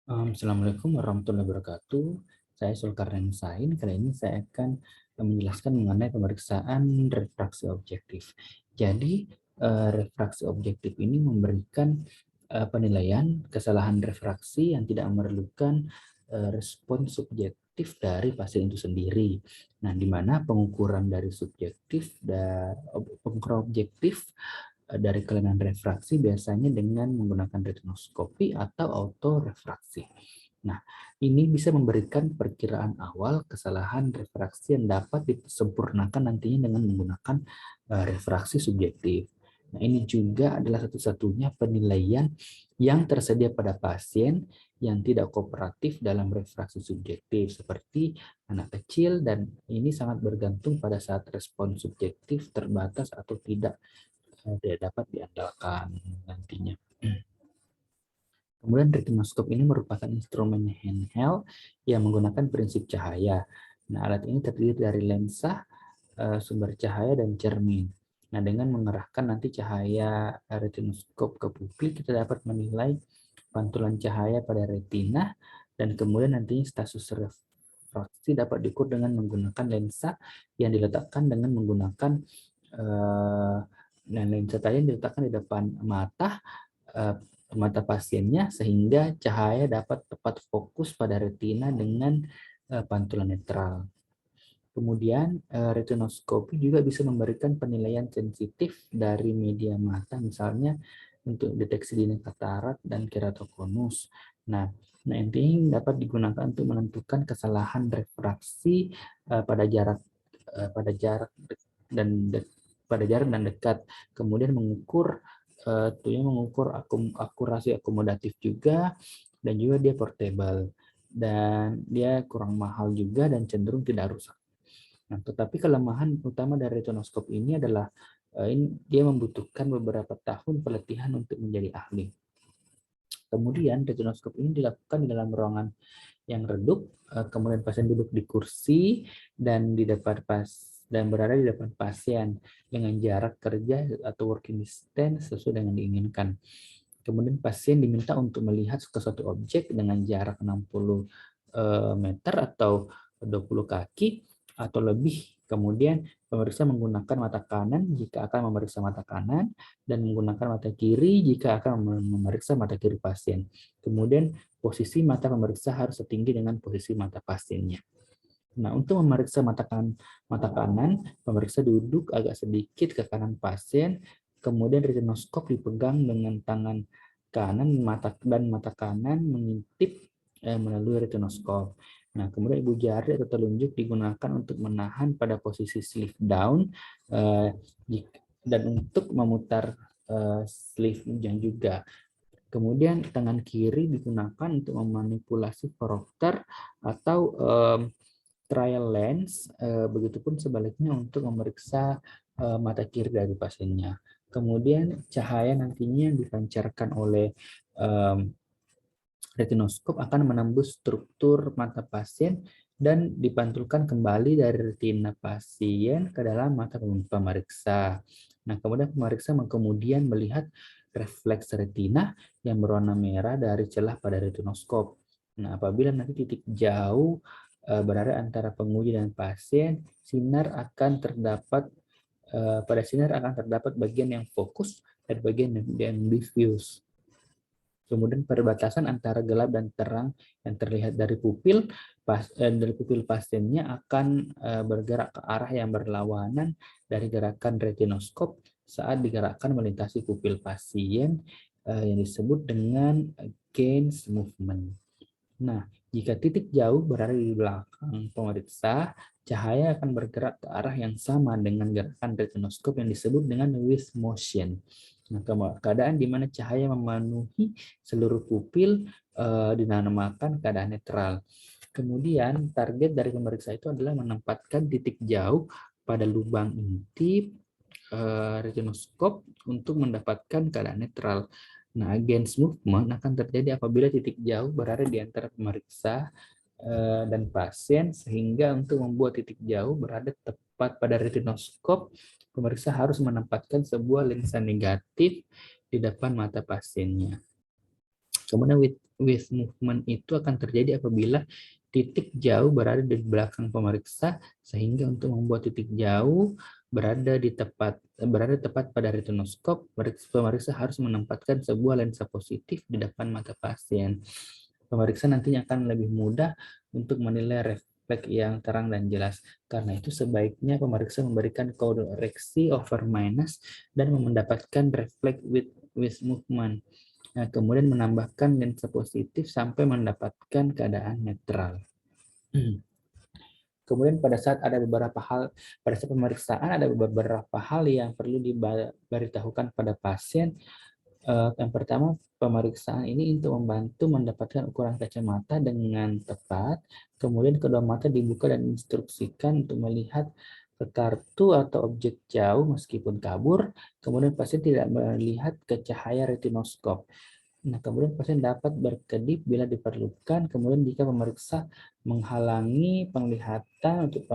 Assalamualaikum warahmatullahi wabarakatuh. Saya Zulkarnain Sain. Kali ini saya akan menjelaskan mengenai pemeriksaan refraksi objektif. Jadi, refraksi objektif ini memberikan penilaian kesalahan refraksi yang tidak memerlukan respon subjektif dari pasien itu sendiri. Nah, di mana pengukuran dari pengukuran objektif dari kelainan refraksi biasanya dengan menggunakan retinoskopi atau autorefraksi. Nah, ini bisa memberikan perkiraan awal kesalahan refraksi yang dapat disempurnakan nantinya dengan menggunakan refraksi subjektif. Nah, ini juga adalah satu-satunya penilaian yang tersedia pada pasien yang tidak kooperatif dalam refraksi subjektif, seperti anak kecil, dan ini sangat bergantung pada saat respon subjektif terbatas atau tidak dapat diandalkan nantinya. Kemudian retinoskop ini merupakan instrumen handheld yang menggunakan prinsip cahaya. Nah, alat ini terdiri dari lensa, sumber cahaya, dan cermin. Nah, dengan mengerahkan nanti cahaya retinoskop ke pupil, kita dapat menilai pantulan cahaya pada retina, dan kemudian nantinya status refraksi dapat diukur dengan menggunakan lensa yang diletakkan dengan menggunakan lensa tadi yang diletakkan di depan eh, mata pasiennya, sehingga cahaya dapat tepat fokus pada retina dengan pantulan netral. Kemudian retinoskopi juga bisa memberikan penilaian sensitif dari media mata, misalnya untuk deteksi dini katarak dan keratokonus. Nah, ini dapat digunakan untuk menentukan kesalahan refraksi pada jarak dan pada jarak dan dekat. Kemudian mengukur akurasi akomodatif juga, dan juga dia portable dan dia kurang mahal juga dan cenderung tidak rusak. Nah, tetapi kelemahan utama dari retinoskop ini adalah dia membutuhkan beberapa tahun pelatihan untuk menjadi ahli. Kemudian retinoskop ini dilakukan di dalam ruangan yang redup, kemudian pasien duduk di kursi dan berada di depan pasien dengan jarak kerja atau working distance sesuai dengan diinginkan. Kemudian pasien diminta untuk melihat ke suatu objek dengan jarak 60 meter atau 20 kaki atau lebih. Kemudian pemeriksa menggunakan mata kanan jika akan memeriksa mata kanan, dan menggunakan mata kiri jika akan memeriksa mata kiri pasien. Kemudian posisi mata pemeriksa harus setinggi dengan posisi mata pasiennya. Nah, untuk memeriksa mata kanan, pemeriksa duduk agak sedikit ke kanan pasien, kemudian retinoskop dipegang dengan tangan kanan, mata kanan mengintip melalui retinoskop. Nah, kemudian ibu jari atau telunjuk digunakan untuk menahan pada posisi sleeve down eh, dan untuk memutar sleeve-nya juga. Kemudian tangan kiri digunakan untuk memanipulasi profter atau trial lens, begitupun sebaliknya untuk memeriksa mata kiri dari pasiennya. Kemudian cahaya nantinya dipancarkan oleh retinoskop akan menembus struktur mata pasien dan dipantulkan kembali dari retina pasien ke dalam mata pemeriksa. Nah, kemudian pemeriksa kemudian melihat refleks retina yang berwarna merah dari celah pada retinoskop. Nah, apabila nanti titik jauh berada antara penguji dan pasien, pada sinar akan terdapat bagian yang fokus dan bagian yang diffuse. Kemudian perbatasan antara gelap dan terang yang terlihat dari pupil pasiennya akan bergerak ke arah yang berlawanan dari gerakan retinoskop saat digerakkan melintasi pupil pasien, yang disebut dengan gaze movement. Nah, jika titik jauh berada di belakang pemeriksa, cahaya akan bergerak ke arah yang sama dengan gerakan retinoskop yang disebut dengan wisp motion. Nah, keadaan di mana cahaya memenuhi seluruh pupil dinamakan keadaan netral. Kemudian, target dari pemeriksa itu adalah menempatkan titik jauh pada lubang intip retinoskop untuk mendapatkan keadaan netral. Nah, gaze movement akan terjadi apabila titik jauh berada di antara pemeriksa dan pasien, sehingga untuk membuat titik jauh berada tepat pada retinoskop, pemeriksa harus menempatkan sebuah lensa negatif di depan mata pasiennya. Kemudian with movement itu akan terjadi apabila titik jauh berada di belakang pemeriksa, sehingga untuk membuat titik jauh berada tepat pada retinoskop, pemeriksa harus menempatkan sebuah lensa positif di depan mata pasien. Pemeriksa nantinya akan lebih mudah untuk menilai refleks yang terang dan jelas. Karena itu sebaiknya pemeriksa memberikan koreksi over minus dan mendapatkan refleks with movement. Nah, kemudian menambahkan lensa positif sampai mendapatkan keadaan netral. Kemudian pada saat pemeriksaan ada beberapa hal yang perlu diberitahukan pada pasien. Yang pertama, pemeriksaan ini untuk membantu mendapatkan ukuran kacamata dengan tepat. Kemudian kedua mata dibuka dan instruksikan untuk melihat ke kartu atau objek jauh meskipun kabur. Kemudian pasien tidak melihat ke cahaya retinoskop. Nah, kemudian pasien dapat berkedip bila diperlukan. Kemudian jika pemeriksa menghalangi penglihatan untuk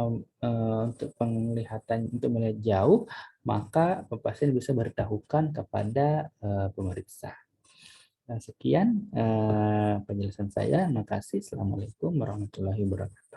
penglihatan untuk melihat jauh, maka pasien bisa beritahukan kepada pemeriksa. Nah, sekian penjelasan saya. Terima kasih. Assalamualaikum warahmatullahi wabarakatuh.